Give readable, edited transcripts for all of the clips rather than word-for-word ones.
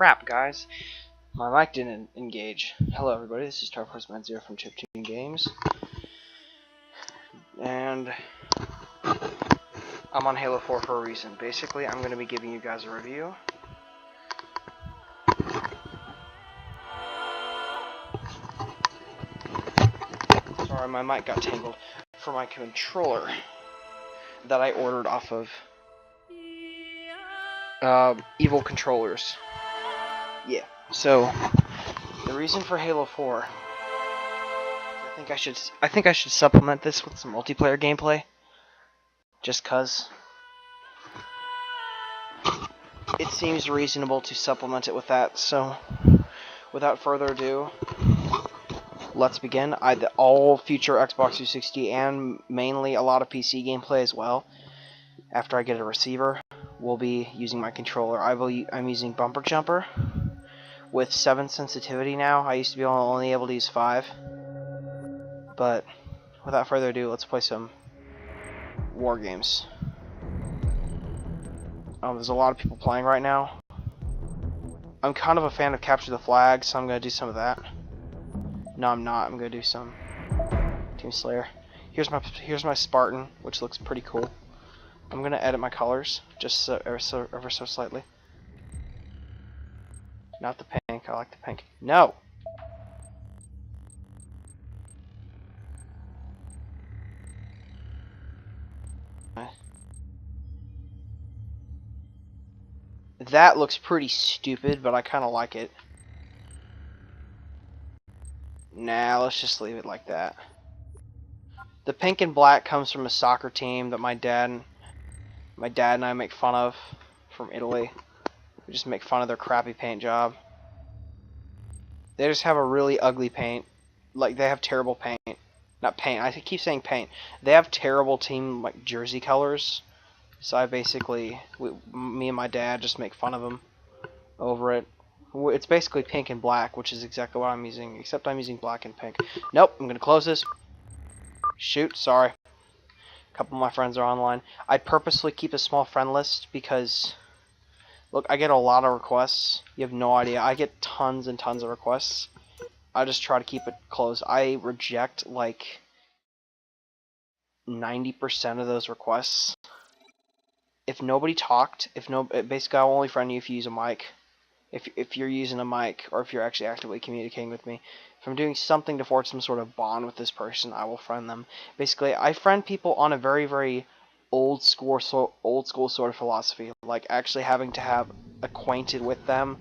Crap, guys. My mic didn't engage. Hello, everybody. This is TarforceMan0 from Chiptune Games. And I'm on Halo 4 for a reason. Basically, I'm going to be giving you guys a review. Sorry, my mic got tangled. For my controller that I ordered off of Evil Controllers. Yeah. So the reason for Halo 4, I think I should supplement this with some multiplayer gameplay. Just cause it seems reasonable to supplement it with that. So without further ado, let's begin. All future Xbox 360 and mainly a lot of PC gameplay as well, after I get a receiver, will be using my controller. I'm using Bumper Jumper with 7 sensitivity now. I used to be only able to use 5. But without further ado, let's play some war games. There's a lot of people playing right now. I'm kind of a fan of Capture the Flag, so I'm going to do some of that. No, I'm not. I'm going to do some Team Slayer. Here's my Spartan, which looks pretty cool. I'm going to edit my colors just ever so slightly. Not the pink. I like the pink. No! That looks pretty stupid, but I kind of like it. Nah, let's just leave it like that. The pink and black comes from a soccer team that my dad and I make fun of from Italy. We just make fun of their crappy paint job. They just have a really ugly paint. Like, they have terrible paint. Not paint, I keep saying paint. They have terrible team, like, jersey colors. So I basically, me and my dad just make fun of them over it. It's basically pink and black, which is exactly what I'm using, except I'm using black and pink. Nope, I'm going to close this. Shoot, sorry. A couple of my friends are online. I purposely keep a small friend list because, look, I get a lot of requests. You have no idea. I get tons and tons of requests. I just try to keep it closed. I reject like 90% of those requests. If nobody talked, basically I'll only friend you if you use a mic. If you're using a mic, or if you're actually actively communicating with me. If I'm doing something to forge some sort of bond with this person, I will friend them. Basically, I friend people on a very, very old school sort of philosophy, like actually having to have acquainted with them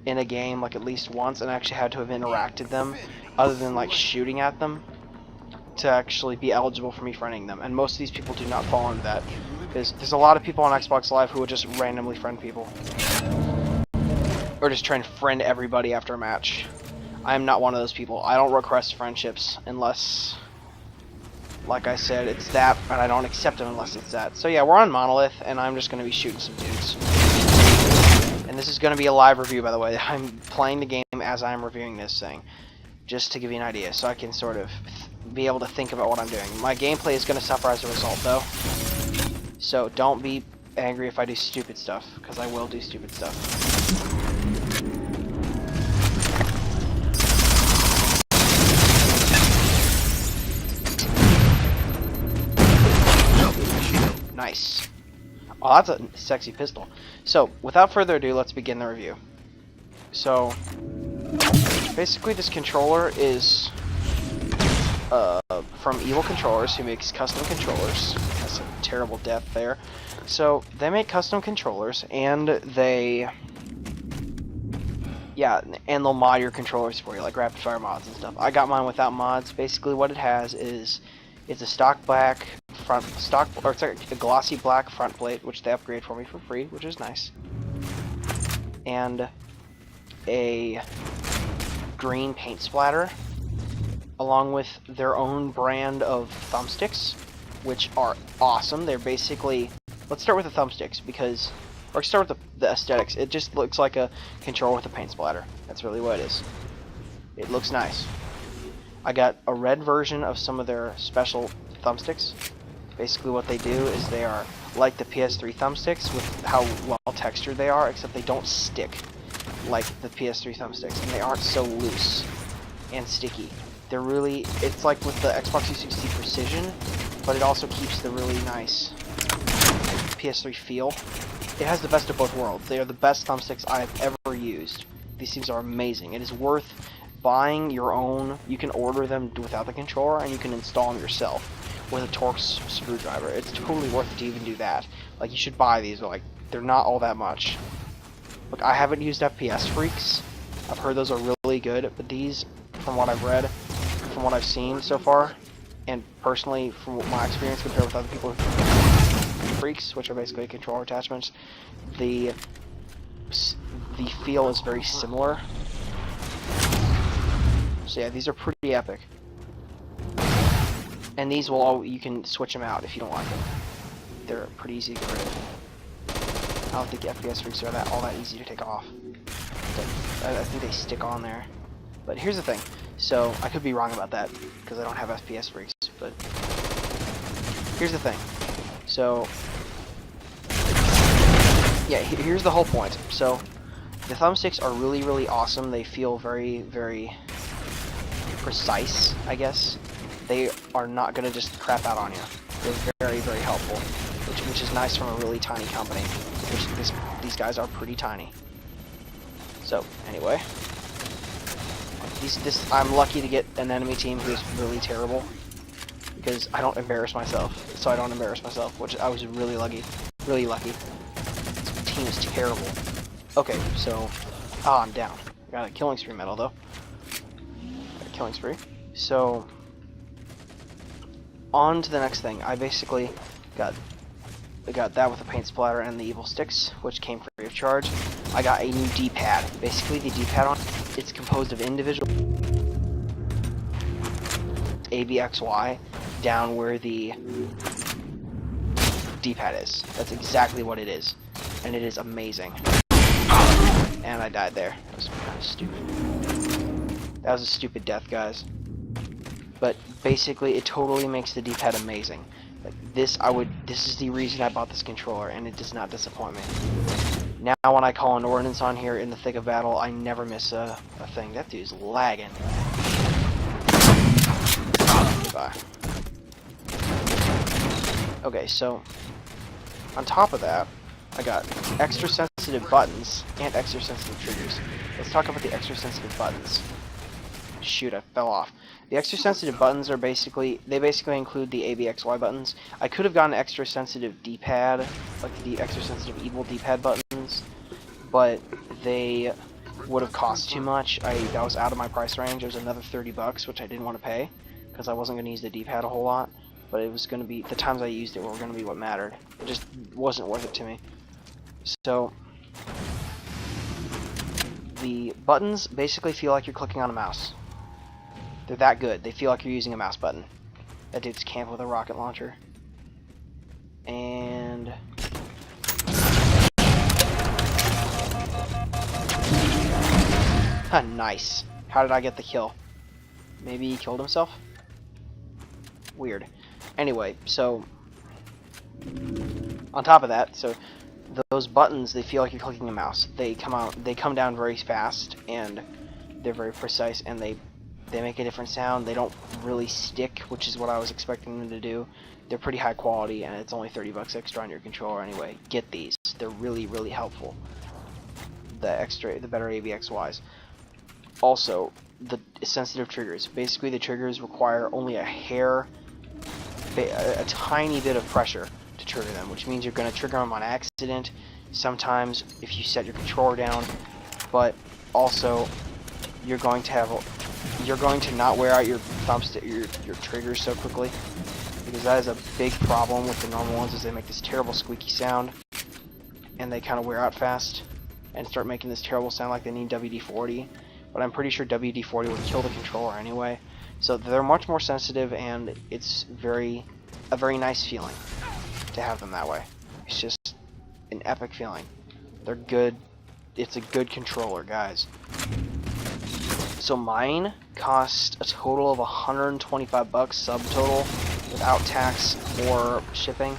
in a game like at least once, and actually had to have interacted them, other than like shooting at them, to actually be eligible for me friending them. And most of these people do not fall into that. There's a lot of people on Xbox Live who will just randomly friend people. Or just try and friend everybody after a match. I am not one of those people. I don't request friendships unless, like I said, it's that, and I don't accept them unless it's that. So yeah, we're on Monolith, and I'm just going to be shooting some dudes. And this is going to be a live review, by the way. I'm playing the game as I'm reviewing this thing, just to give you an idea, so I can sort of be able to think about what I'm doing. My gameplay is going to suffer as a result, though. So don't be angry if I do stupid stuff, because I will do stupid stuff. Nice. Oh, that's a sexy pistol. So, without further ado, let's begin the review. So, basically this controller is from Evil Controllers, who makes custom controllers. That's a terrible death there. So, they make custom controllers, and they'll mod your controllers for you, like rapid fire mods and stuff. I got mine without mods. Basically what it has is, it's a stock black it's like a glossy black front plate, which they upgrade for me for free, which is nice. And a green paint splatter, along with their own brand of thumbsticks, which are awesome. They're basically, let's start with the thumbsticks, or start with the aesthetics. It just looks like a controller with a paint splatter. That's really what it is. It looks nice. I got a red version of some of their special thumbsticks. Basically what they do is they are like the PS3 thumbsticks with how well textured they are, except they don't stick. like the PS3 thumbsticks, and they aren't so loose and sticky. They're really, it's like with the Xbox 360 Precision, but it also keeps the really nice PS3 feel. It has the best of both worlds. They are the best thumbsticks I've ever used. These things are amazing. It is worth buying your own. You can order them without the controller, and you can install them yourself with a Torx screwdriver. It's totally worth it to even do that. Like, you should buy these, but like, they're not all that much. Look, I haven't used FPS Freaks. I've heard those are really good, but these, from what I've read, from what I've seen so far, and personally from my experience compared with other people who Freaks, which are basically controller attachments, the feel is very similar. So yeah, these are pretty epic. And these will all, you can switch them out if you don't like them. They're pretty easy to get rid of. I don't think FPS Freaks are all that easy to take off. I think they stick on there. But here's the thing. So I could be wrong about that because I don't have FPS Freaks. But here's the thing. So yeah, here's the whole point. So the thumbsticks are really, really awesome. They feel very, very precise, I guess. They are not going to just crap out on you. They're very, very helpful, which is nice from a really tiny company. Which these guys are pretty tiny. So anyway, I'm lucky to get an enemy team who is really terrible because I don't embarrass myself. So I don't embarrass myself, which I was really lucky. Really lucky. This team is terrible. Okay, so I'm down. Got a killing spree medal though. Got a killing spree. So on to the next thing. I basically got that with the paint splatter and the evil sticks, which came free of charge. I got a new D-pad. Basically, the D-pad on it's composed of individual ABXY down where the D-pad is. That's exactly what it is, and it is amazing. And I died there. That was kind of stupid. That was a stupid death, guys. But basically, it totally makes the D-pad amazing. Like this is the reason I bought this controller, and it does not disappoint me. Now when I call an ordnance on here in the thick of battle, I never miss a thing. That dude's lagging. Goodbye. Okay, so on top of that, I got extra sensitive buttons and extra sensitive triggers. Let's talk about the extra sensitive buttons. Shoot, I fell off. The extra sensitive buttons are basically include the ABXY buttons. I could have gotten extra sensitive D-pad, like the extra sensitive evil D-pad buttons, but they would have cost too much. That was out of my price range. It was another $30, which I didn't want to pay because I wasn't going to use the D-pad a whole lot. But it was going to be the times I used it were going to be what mattered. It just wasn't worth it to me. So the buttons basically feel like you're clicking on a mouse. They're that good. They feel like you're using a mouse button. That dude's camped with a rocket launcher. And nice. How did I get the kill? Maybe he killed himself? Weird. Anyway, so on top of that, so those buttons, they feel like you're clicking a mouse. They come down very fast, and they're very precise, and they make a different sound. They don't really stick, which is what I was expecting them to do. They're pretty high quality, and it's only $30 extra on your controller anyway. Get these. They're really, really helpful. The better ABXYs. Also, the sensitive triggers. Basically, the triggers require only a tiny bit of pressure to trigger them, which means you're going to trigger them on accident sometimes if you set your controller down, but also you're going to not wear out your thumbstick, your triggers so quickly, because that is a big problem with the normal ones, is they make this terrible squeaky sound, and they kind of wear out fast, and start making this terrible sound like they need WD-40, but I'm pretty sure WD-40 would kill the controller anyway, so they're much more sensitive, and it's a very nice feeling to have them that way. It's just an epic feeling. They're good. It's a good controller, guys. So mine cost a total of $125 subtotal without tax or shipping.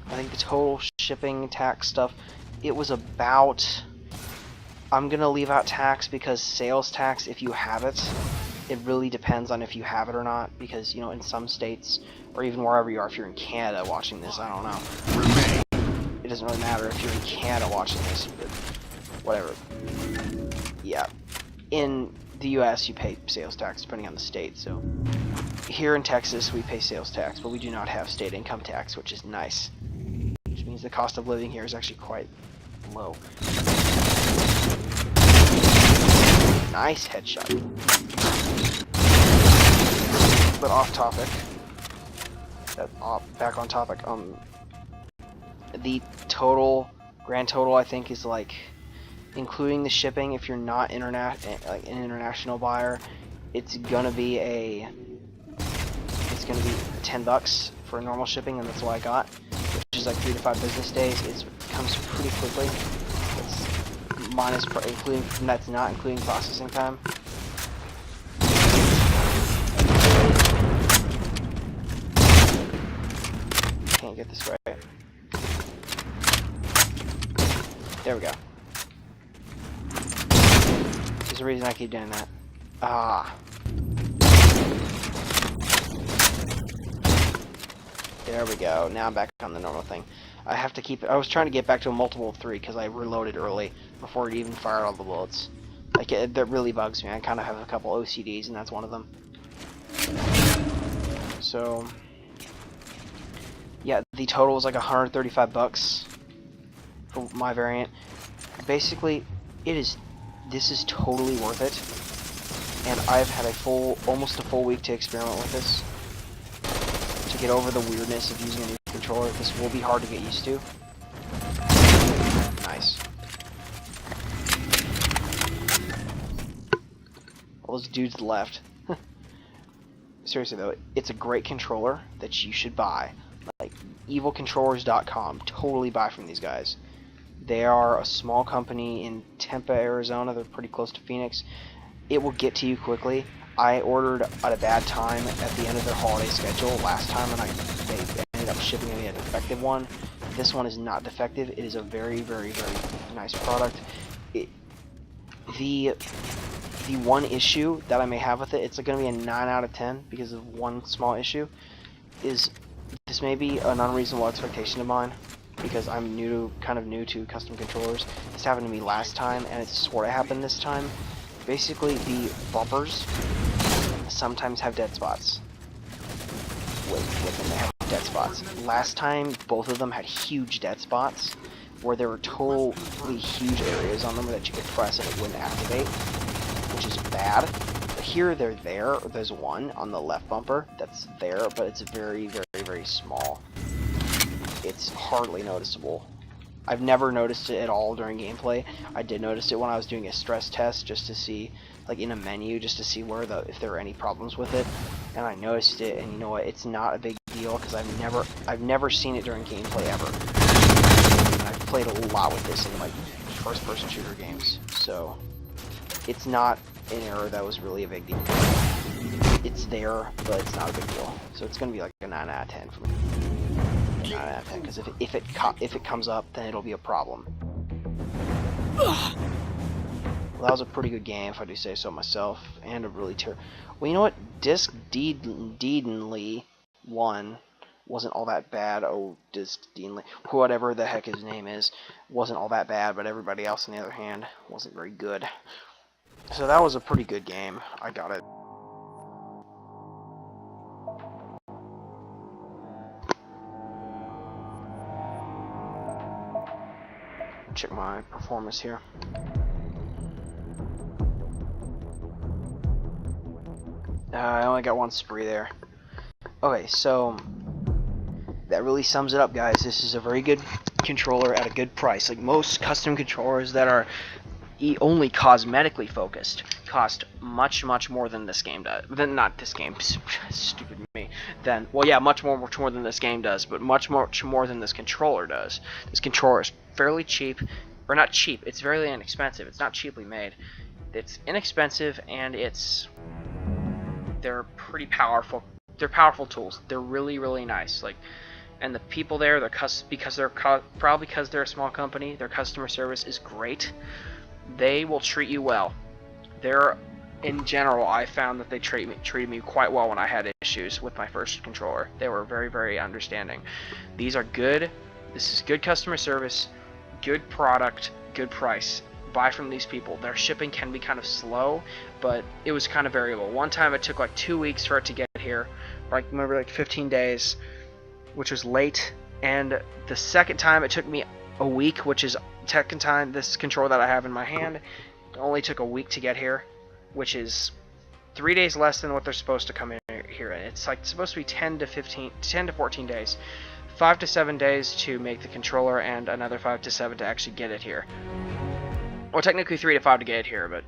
I think the total shipping tax stuff, it was about I'm gonna leave out tax because sales tax, if you have it, it really depends on if you have it or not. Because, you know, in some states, or even wherever you are, if you're in Canada watching this, I don't know. It doesn't really matter if you're in Canada watching this, but whatever. Yeah. In the US, you pay sales tax depending on the state, so here in Texas, we pay sales tax, but we do not have state income tax, which is nice. Which means the cost of living here is actually quite low. Nice headshot. But off topic. Back on topic. The grand total, I think, is like, including the shipping, if you're not an international buyer, it's gonna be 10 bucks for normal shipping, and that's what I got, which is like 3 to 5 business days. It comes pretty quickly. It's minus, that's not including processing time. Can't get this right. There we go. There's a reason I keep doing that. Ah. There we go. Now I'm back on the normal thing. I have to keep it. I was trying to get back to a multiple of 3 because I reloaded early before it even fired all the bullets. Like, that really bugs me. I kind of have a couple OCDs, and that's one of them. So, yeah, the total was like 135 bucks for my variant. Basically, this is totally worth it, and I've had almost a full week to experiment with this, to get over the weirdness of using a new controller. This will be hard to get used to. Nice. All those dudes left. Seriously though, it's a great controller that you should buy. Like, evilcontrollers.com. Totally buy from these guys. They are a small company in Tempe, Arizona. They're pretty close to Phoenix. It will get to you quickly. I ordered at a bad time at the end of their holiday schedule last time, and they ended up shipping me a defective one. This one is not defective. It is a very, very, very nice product. The one issue that I may have with it, it's going to be a 9 out of 10 because of one small issue, is this may be an unreasonable expectation of mine, because I'm kind of new to custom controllers. This happened to me last time, and it sort of happened this time. Basically, the bumpers sometimes have dead spots. With them, they have dead spots. Last time, both of them had huge dead spots, where there were totally huge areas on them that you could press and it wouldn't activate, which is bad. But here, they're there. There's one on the left bumper that's there, but it's very, very, very small. It's hardly noticeable. I've never noticed it at all during gameplay. I did notice it when I was doing a stress test, just to see, like in a menu, just to see if there were any problems with it. And I noticed it, and you know what? It's not a big deal because I've never seen it during gameplay ever. And I've played a lot with this in like first-person shooter games, so it's not an error that was really a big deal. It's there, but it's not a big deal. So it's gonna be like a 9 out of 10 for me. 9 out of 10, because if it comes up, then it'll be a problem. Well, that was a pretty good game, if I do say so myself, and a really well, you know what? Disc Deedonly 1 wasn't all that bad. Oh, Disc Deedonly, whatever the heck his name is, wasn't all that bad, but everybody else, on the other hand, wasn't very good. So that was a pretty good game. I got it. Check my performance here. I only got one spree there. Okay, so that really sums it up, guys. This is a very good controller at a good price. Like most custom controllers that are only cosmetically focused cost much more than this game does. Not this game, stupid me. Well, yeah, much more than this game does, but much more than this controller does. This controller is fairly cheap, or not cheap. It's very inexpensive. It's not cheaply made. It's inexpensive, and they're pretty powerful. They're powerful tools. They're really nice. Like, and the people there, probably because they're a small company, their customer service is great. they will treat you well. They're, in general, I found that they treated me quite well when I had issues with my first controller. They were very, very understanding. These are good. This is good customer service, good product, good price. Buy from these people. Their shipping can be kind of slow, but it was kind of variable. One time it took like 2 weeks for it to get here. I remember like 15 days, which was late. And the second time it took me a week, which is second time this controller that I have in my hand. It only took a week to get here, which is 3 days less than what they're supposed to come in here. It's like supposed to be 10 to 14 days. 5 to 7 days to make the controller, and another 5 to 7 to actually get it here. Well, technically 3 to 5 to get it here, but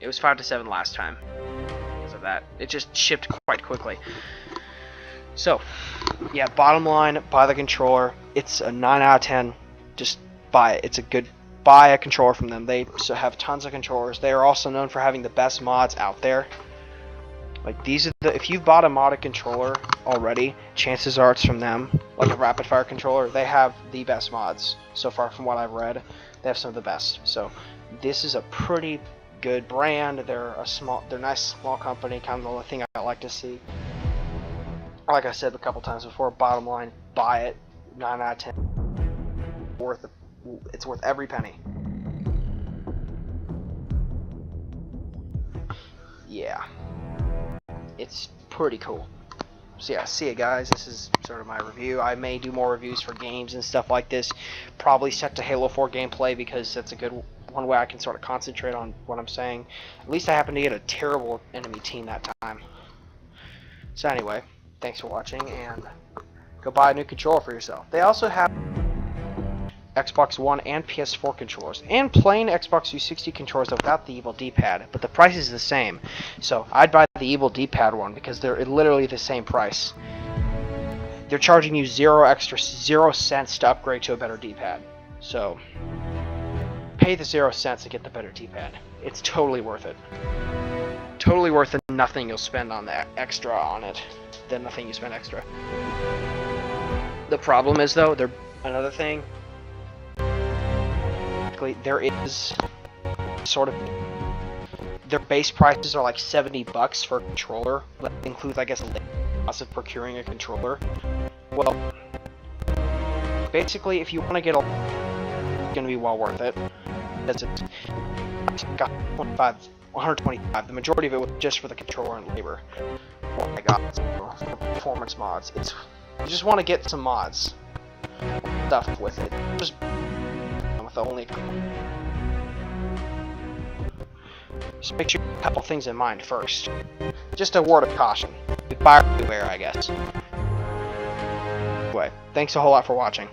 it was 5 to 7 last time. Because of that, it just shipped quite quickly. So, yeah, bottom line, buy the controller. It's a 9 out of 10. Just buy it. It's a good, buy a controller from them. They have tons of controllers. They are also known for having the best mods out there. Like, these are the, if you've bought a modded controller already, chances are it's from them. Like a rapid fire controller, they have the best mods so far from what I've read. They have some of the best. So this is a pretty good brand. They're a nice small company, kind of the thing I like to see. Like I said a couple times before, bottom line, buy it. 9 out of 10. It's worth every penny. Yeah, it's pretty cool. So yeah, see ya guys. This is sort of my review. I may do more reviews for games and stuff like this. Probably set to Halo 4 gameplay, because that's a good one way I can sort of concentrate on what I'm saying. At least I happened to get a terrible enemy team that time. So anyway, thanks for watching, and go buy a new controller for yourself. They also have Xbox One and PS4 controllers, and plain Xbox 360 controllers without the evil D-pad, but the price is the same. So I'd buy the evil D-pad one, because they're literally the same price. They're charging you 0 cents to upgrade to a better D-pad. So pay the 0 cents to get the better D-pad. It's totally worth it. Totally worth the nothing you'll spend on the extra on it. The nothing you spend extra. The problem is though, another thing. There is sort of, their base prices are like $70 for a controller. That includes, I guess, the cost of procuring a controller. Well, basically, if you want to get a, it's going to be well worth it. Because it's got 125. The majority of it was just for the controller and labor. Oh my god, for performance mods. You just want to get some mods stuff with it. Just only. Just make sure you have a couple things in mind first. Just a word of caution. Buyer beware, I guess. Anyway, thanks a whole lot for watching.